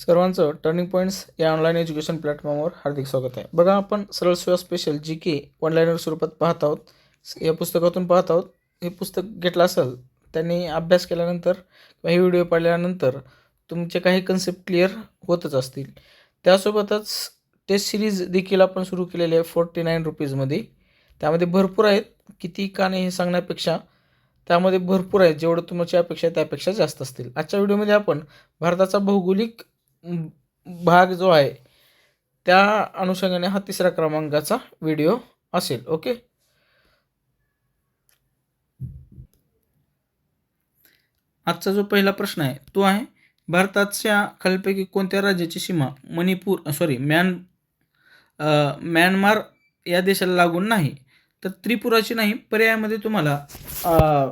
सर्वांचं turning points या online education प्लॅटफॉर्मवर हार्दिक स्वागत आहे. बघा, आपण सरळ सेवा स्पेशल जी के ऑनलाईनवर स्वरूपात पाहत आहोत. या पुस्तकातून पाहत आहोत. हे पुस्तक घेतलं असेल त्यांनी अभ्यास केल्यानंतर किंवा हे व्हिडिओ पाहिल्यानंतर तुमचे काही कन्सेप्ट क्लिअर होतच असतील. त्यासोबतच टेस्ट सिरीज देखील आपण सुरू केलेली आहे 49 रुपीजमध्ये. त्यामध्ये भरपूर आहेत, किती का नाही हे सांगण्यापेक्षा त्यामध्ये भरपूर आहेत. जेवढं तुमची अपेक्षा आहे त्यापेक्षा जास्त असतील. आजच्या व्हिडिओमध्ये आपण भारताचा भौगोलिक भाग जो आहे त्या अनुषंगाने हा 3रा क्रमांकाचा व्हिडिओ असेल. ओके, आजचा जो पहिला प्रश्न आहे तो आहे, भारताच्या खालीलपैकी कोणत्या राज्याची सीमा म्यानमार या देशाला लागून नाही? तर त्रिपुराची नाही, पर्यायामध्ये तुम्हाला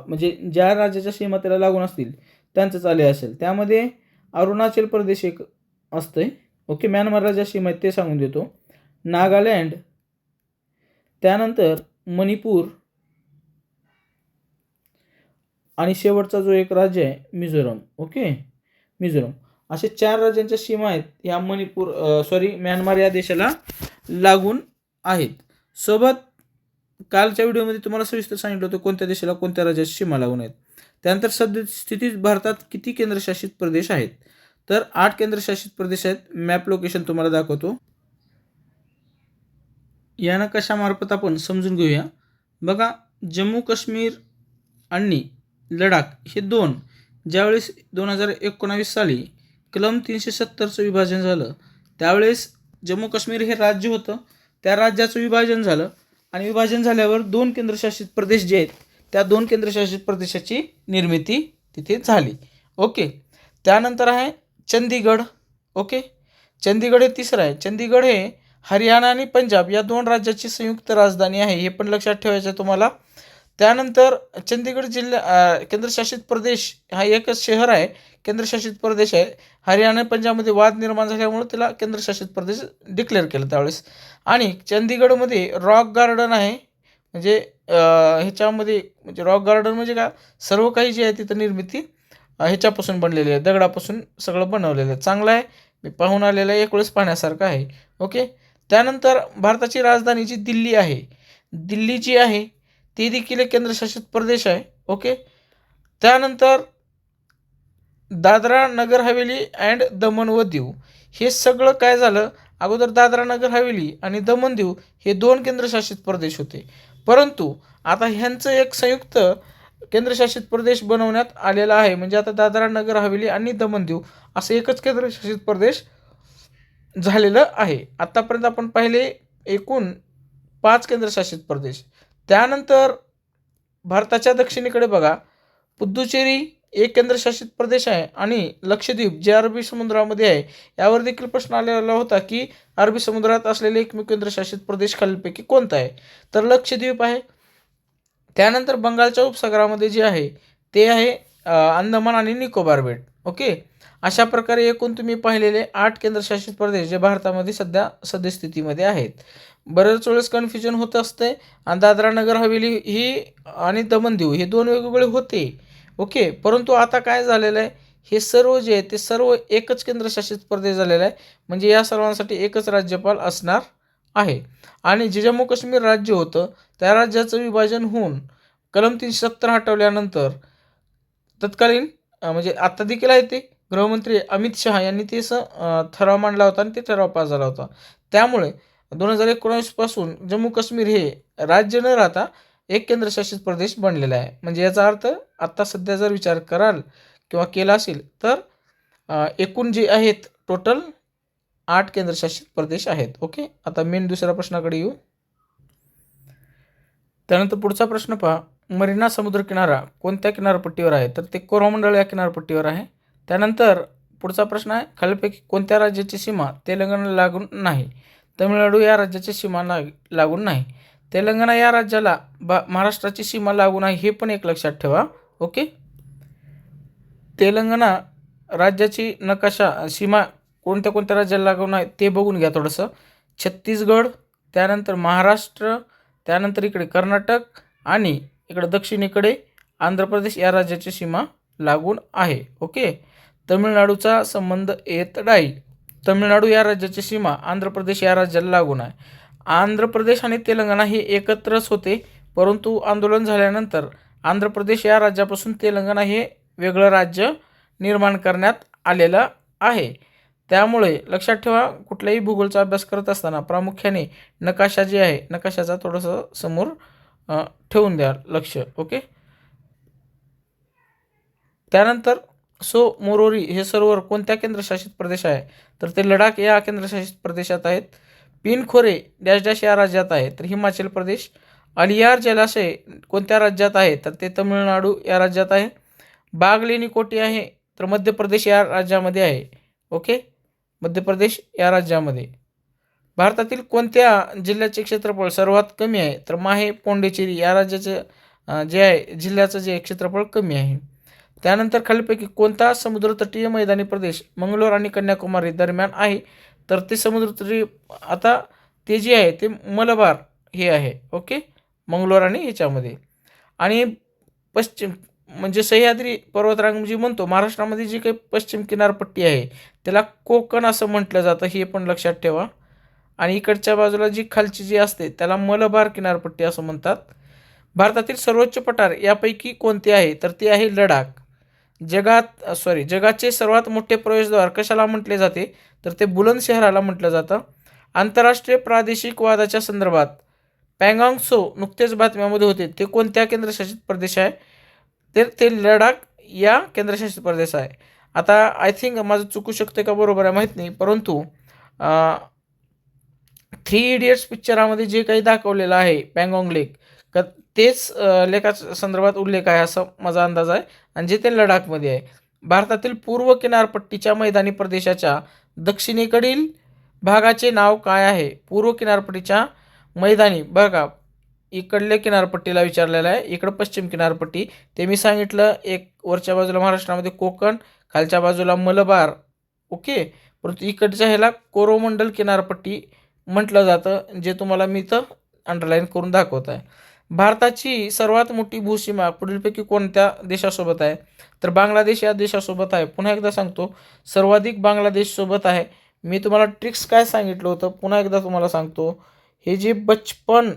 म्हणजे ज्या राज्याच्या सीमा त्याला लागून असतील त्यांचंच आले असेल. त्यामध्ये अरुणाचल प्रदेश एक असतंय. ओके, म्यानमार राज्याच्या सीमा आहेत ते सांगून देतो. नागालँड, त्यानंतर मणिपूर आणि शेवटचा जो एक राज्य आहे मिझोरम. ओके, मिझोरम. असे 4 राज्यांच्या सीमा आहेत या म्यानमार या देशाला लागून आहेत. सोबत कालच्या व्हिडिओमध्ये तुम्हाला सविस्तर सांगितलं होतं कोणत्या देशाला कोणत्या राज्याची सीमा लागून आहेत. त्यानंतर सद्यस्थितीत भारतात किती केंद्रशासित प्रदेश आहेत? तर 8 केंद्रशासित प्रदेश आहेत. मॅप लोकेशन तुम्हाला दाखवतो. या नकाशामार्फत आपण समजून घेऊया. बघा, जम्मू काश्मीर आणि लडाख हे दोन ज्यावेळेस 2019 साली कलम 370चं विभाजन झालं त्यावेळेस जम्मू काश्मीर हे राज्य होतं. त्या राज्याचं विभाजन झालं आणि विभाजन झाल्यावर 2 केंद्रशासित प्रदेश जे आहेत त्या 2 केंद्रशासित प्रदेशाची निर्मिती तिथे झाली. ओके, त्यानंतर आहे चंदीगड. ओके, चंदीगड हे 3रं आहे. चंदीगड हे हरियाणा आणि पंजाब या 2 राज्याची संयुक्त राजधानी आहे, हे पण लक्षात ठेवायचं आहे तुम्हाला. त्यानंतर चंदीगड केंद्रशासित प्रदेश हा एकच शहर आहे, केंद्रशासित प्रदेश आहे. हरियाणा पंजाबमध्ये वाद निर्माण झाल्यामुळे त्याला केंद्रशासित प्रदेश डिक्लेअर केलं त्यावेळेस. आणि चंदीगडमध्ये रॉक गार्डन आहे, म्हणजे ह्याच्यामध्ये म्हणजे रॉक गार्डन म्हणजे का सर्व काही जे आहे तिथं निर्मिती ह्याच्यापासून बनलेली आहे, दगडापासून सगळं बनवलेलं आहे. चांगलं आहे, मी पाहून आलेलं आहे, एक वेळेस पाहण्यासारखं आहे. ओके, त्यानंतर भारताची राजधानी जी दिल्ली आहे, दिल्ली जी आहे ती देखील एक केंद्रशासित प्रदेश आहे. ओके, त्यानंतर दादरा नगर हवेली अँड दमण व दीव हे सगळं काय झालं, अगोदर दादरा नगर हवेली आणि दमण दीव हे 2 केंद्रशासित प्रदेश होते, परंतु आता ह्यांचं एक संयुक्त केंद्रशासित प्रदेश बनवण्यात आलेला आहे. म्हणजे आता दादरा नगर हवेली आणि दमण दीव असं एकच केंद्रशासित प्रदेश झालेलं आहे. आत्तापर्यंत आपण पाहिले एकूण 5 केंद्रशासित प्रदेश. त्यानंतर भारताच्या दक्षिणेकडे बघा, पुद्दुचेरी एक केंद्रशासित प्रदेश आहे आणि लक्षद्वीप जे अरबी समुद्रामध्ये आहे यावर देखील प्रश्न आलेला होता की अरबी समुद्रात असलेले एकमेव केंद्रशासित प्रदेश खालीलपैकी कोणता आहे? तर लक्षद्वीप आहे. त्यानंतर बंगालच्या उपसागरामध्ये जे आहे ते आहे अंदमान आणि निकोबार बेट. ओके, अशा प्रकारे एकूण तुम्ही पाहिलेले 8 केंद्रशासित प्रदेश जे भारतामध्ये सद्यस्थितीमध्ये आहेत. बरेच वेळेस कन्फ्युजन होत असते. आणि दादरा नगर हवेली ही आणि दमण दीव हे 2 वेगवेगळे होते. ओके, परंतु आता काय झालेलं आहे, हे सर्व जे आहे ते सर्व एकच केंद्रशासित प्रदेश झालेला आहे. म्हणजे या सर्वांसाठी एकच राज्यपाल असणार आहे. आणि जे जम्मू काश्मीर राज्य होतं त्या राज्याचं विभाजन होऊन कलम 370 हटवल्यानंतर तत्कालीन म्हणजे आता देखील आहे ते गृहमंत्री अमित शहा यांनी ते ठराव मांडला होता आणि ते ठराव पास झाला होता. त्यामुळे 2019 पासून जम्मू काश्मीर हे राज्य न राहता एक केंद्रशासित प्रदेश बनलेला आहे. म्हणजे याचा अर्थ आत्ता सध्या जर विचार कराल किंवा केला असेल तर एकूण जे आहेत टोटल 8 केंद्रशासित प्रदेश आहेत. ओके, आता मेन दुसऱ्या प्रश्नाकडे येऊ. त्यानंतर पुढचा प्रश्न पहा, मरीना समुद्रकिनारा कोणत्या किनारपट्टीवर आहे? तर ते कोरोमंडळ या किनारपट्टीवर आहे. त्यानंतर पुढचा प्रश्न आहे, खालीलपैकी कोणत्या राज्याची सीमा तेलंगणाला लागून नाही? तमिळनाडू या राज्याची सीमा लागून नाही. तेलंगणा या राज्याला महाराष्ट्राची सीमा लागून आहे, हे पण एक लक्षात ठेवा. ओके, तेलंगणा राज्याची नकाशा सीमा कोणत्या कोणत्या राज्याला लागून आहे ते बघून घ्या थोडंसं. छत्तीसगड, त्यानंतर महाराष्ट्र, त्यानंतर इकडे कर्नाटक आणि इकडे दक्षिणेकडे आंध्र प्रदेश या राज्याची सीमा लागून आहे. ओके, तमिळनाडूचा संबंध येत नाही. तमिळनाडू या राज्याची सीमा आंध्र प्रदेश या राज्याला लागून आहे. आंध्र प्रदेश आणि तेलंगणा हे एकत्रच होते, परंतु आंदोलन झाल्यानंतर आंध्र प्रदेश या राज्यापासून तेलंगणा हे वेगळं राज्य निर्माण करण्यात आलेलं आहे. त्यामुळे लक्षात ठेवा, कुठल्याही भूगोलचा अभ्यास करत असताना प्रामुख्याने नकाशा जे आहे, नकाशाचा थोडंसं समोर ठेवून द्या लक्ष. ओके. त्यानंतर मोरोरी हे सरोवर कोणत्या केंद्रशासित प्रदेश आहे, तर ते लडाख या केंद्रशासित प्रदेशात आहेत. पिनखोरे डॅश डॅश या राज्यात आहे, तर हिमाचल प्रदेश. अलियार जलाशय कोणत्या राज्यात आहे, तर ते तमिळनाडू या राज्यात आहे. बागलेनी कोटी आहे, तर मध्य प्रदेश या राज्यामध्ये आहे. ओके, मध्य प्रदेश या राज्यामध्ये. भारतातील कोणत्या जिल्ह्याचे क्षेत्रफळ सर्वात कमी आहे, तर माहे पोंडेचेरी या राज्याचं जे आहे जिल्ह्याचं जे क्षेत्रफळ कमी आहे. त्यानंतर खालीलपैकी कोणता समुद्रतटीय मैदानी प्रदेश मंगलोर आणि कन्याकुमारी दरम्यान आहे, तर ते समुद्रतटीय आता ते जे आहे ते मलबार हे आहे. ओके, मंगलोर आणि ह्याच्यामध्ये. आणि पश्चिम म्हणजे सह्याद्री पर्वतरांग जी म्हणतो, महाराष्ट्रामध्ये जी काही पश्चिम किनारपट्टी आहे त्याला कोकण असं म्हटलं जातं, हे पण लक्षात ठेवा. आणि इकडच्या बाजूला जी खालची जी असते त्याला मलबार किनारपट्टी असं म्हणतात. भारतातील सर्वोच्च पठार यापैकी कोणते आहे, तर ते आहे लडाख. जगाचे सर्वात मोठे प्रवेशद्वार कशाला म्हटले जाते, तर ते बुलंदशहराला म्हटलं जातं. आंतरराष्ट्रीय प्रादेशिक वादाच्या संदर्भात पँगाँग त्सो नुकतेच बातम्यामध्ये होते, ते कोणत्या केंद्रशासित प्रदेश आहे, तर ते लडाख या केंद्रशासित प्रदेश आहे. आता आय थिंक माझं चुकू शकते का बरोबर आहे माहीत नाही, परंतु 3 इडियट्स पिक्चरामध्ये जे काही दाखवलेलं आहे पँगाँग लेक, तेच लेखाच्या संदर्भात उल्लेख आहे असं माझा अंदाज आहे, आणि जे ते लडाखमध्ये आहे. भारतातील पूर्व किनारपट्टीच्या मैदानी प्रदेशाच्या दक्षिणेकडील भागाचे नाव काय आहे. पूर्व किनारपट्टीच्या मैदानी बघा, इकडल्या किनारपट्टीला विचारलेलं आहे, इकडं पश्चिम किनारपट्टी ते मी सांगितलं. एक वरच्या बाजूला महाराष्ट्रामध्ये कोकण, खालच्या बाजूला मलबार. ओके, परंतु इकडच्या ह्याला कोरोमंडल किनारपट्टी म्हटलं जातं, जे तुम्हाला मी तर अंडरलाईन करून दाखवत आहे. भारताची सर्वात मोठी भूसीमा पुढीलपैकी कोणत्या देशासोबत आहे, तर बांगलादेश या देशासोबत आहे. पुन्हा एकदा सांगतो, सर्वाधिक बांगलादेशसोबत आहे. मी तुम्हाला ट्रिक्स काय सांगितलं होतं, पुन्हा एकदा तुम्हाला सांगतो. हे जे बचपन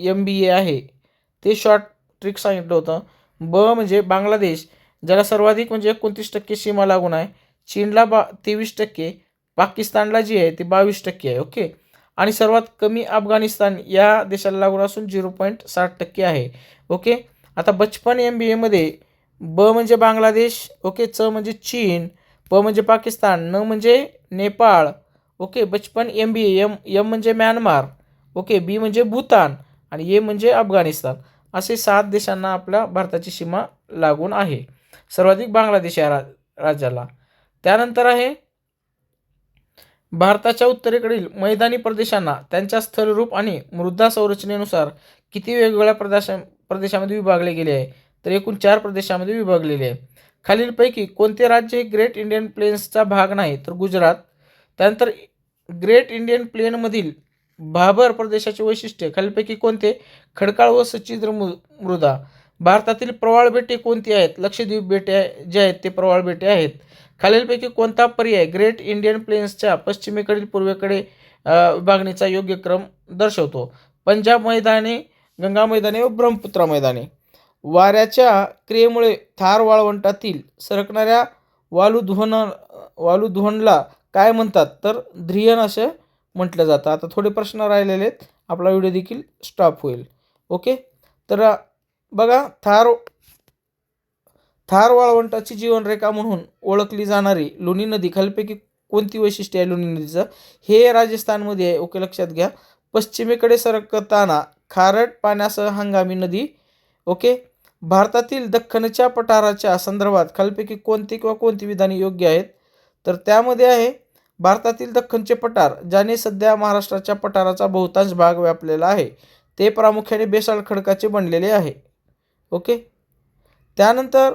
MBA आहे ते शॉर्ट ट्रिक सांगितलं होतं. म्हणजे बांगलादेश, ज्याला सर्वाधिक म्हणजे 29% सीमा लागून आहे. चीनला 23%, पाकिस्तानला जी आहे ती 22% आहे. ओके, आणि सर्वात कमी अफगाणिस्तान या देशाला लागून असून 0.60% आहे. ओके, आता बचपन MBAमध्ये म्हणजे बांगलादेश, ओके, च म्हणजे चीन, प म्हणजे पाकिस्तान, न म्हणजे नेपाळ. ओके, बचपन MBA, एम म्हणजे म्यानमार, ओके, बी म्हणजे भूतान, आणि ए म्हणजे अफगाणिस्तान. असे 7 देशांना आपल्या भारताची सीमा लागून आहे, सर्वाधिक बांगलादेश या राज्याला. त्यानंतर आहे भारताच्या उत्तरेकडील मैदानी प्रदेशांना त्यांच्या स्थलरूप आणि मृदा संरचनेनुसार किती वेगवेगळ्या प्रदेशामध्ये विभागले गेले आहे, तर एकूण 4 प्रदेशामध्ये विभागलेले आहे. खालीलपैकी कोणते राज्य हे ग्रेट इंडियन प्लेन्सचा भाग नाही, तर गुजरात. त्यानंतर ग्रेट इंडियन प्लेनमधील भाबर प्रदेशाचे वैशिष्ट्य खालीलपैकी कोणते, खडकाळ व सच्छिद्र मृदा. भारतातील प्रवाळ बेटे कोणती आहेत, लक्षद्वीप बेटे जे आहेत ते प्रवाळ बेटे आहेत. खालीलपैकी कोणता पर्याय ग्रेट इंडियन प्लेन्सच्या पश्चिमेकडील पूर्वेकडे विभागणीचा योग्य क्रम दर्शवतो. पंजाब मैदाने, गंगा मैदाने व ब्रह्मपुत्रा मैदाने. वाऱ्याच्या क्रियेमुळे थार वाळवंटातील सरकणाऱ्या वालुधवनला काय म्हणतात, तर ध्रियन असे म्हटलं जातं. आता थोडे प्रश्न राहिलेले आहेत, आपला व्हिडिओ देखील स्टॉप होईल. ओके, तर बघा, थार वाळवंटाची जीवनरेखा म्हणून ओळखली जाणारी लुनी नदी खालीलपैकी कोणती वैशिष्ट्ये आहे लुनी नदीचं, हे राजस्थानमध्ये आहे. ओके, लक्षात घ्या. पश्चिमेकडे सरकताना खारट पाण्यासह हंगामी नदी. ओके, भारतातील दख्खनच्या पठाराच्या संदर्भात खालीलपैकी कोणती विधाने योग्य आहेत, तर त्यामध्ये आहे भारतातील दख्खनचे पठार, ज्याने सध्या महाराष्ट्राच्या पठाराचा बहुतांश भाग व्यापलेला आहे, ते प्रामुख्याने बेसाल्ट खडकाचे बनलेले आहे. ओके, त्यानंतर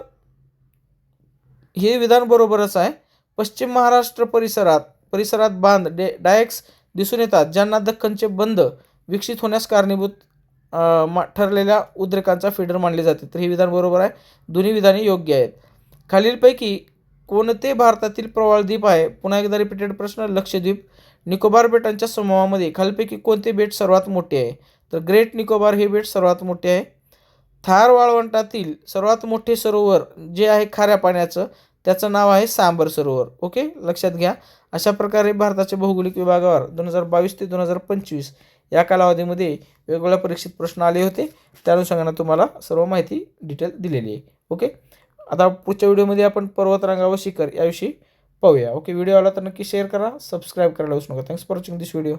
हे विधान बरोबरच आहे. पश्चिम महाराष्ट्र परिसरात बांध डायक्स दिसून येतात, ज्यांना दख्खनचे बंद विकसित होण्यास कारणीभूत ठरलेल्या उद्रेकांचा फीडर मानले जाते. तर हे विधान बरोबर आहे, दोन्ही विधाने योग्य आहेत. खालीलपैकी कोणते भारतातील प्रवाळ द्वीप आहे? पुन्हा एकदा रिपीटेड प्रश्न. लक्षद्वीप. निकोबार बेटांच्या समूहामध्ये खालीलपैकी कोणते बेट सर्वात मोठे आहे? तर ग्रेट निकोबार हे बेट सर्वात मोठे आहे. थार वाळवंटातील सर्वात मोठे सरोवर जे आहे खाऱ्या पाण्याचं, त्याचं नाव आहे सांबर सरोवर. ओके, लक्षात घ्या. अशा प्रकारे भारताच्या भौगोलिक विभागावर 2022 ते 2025 या कालावधीमध्ये वेगवेगळ्या परीक्षित प्रश्न आले होते. त्या अनुषंगाने तुम्हाला सर्व माहिती डिटेल दिलेली आहे. ओके, आता पुढच्या व्हिडिओमध्ये आपण पर्वतरांगा व शिखर याविषयी पाहूया. ओके, व्हिडिओ आला तर नक्की शेअर करा, सबस्क्राईब करायला विसरू नका. Thanks for watching this video.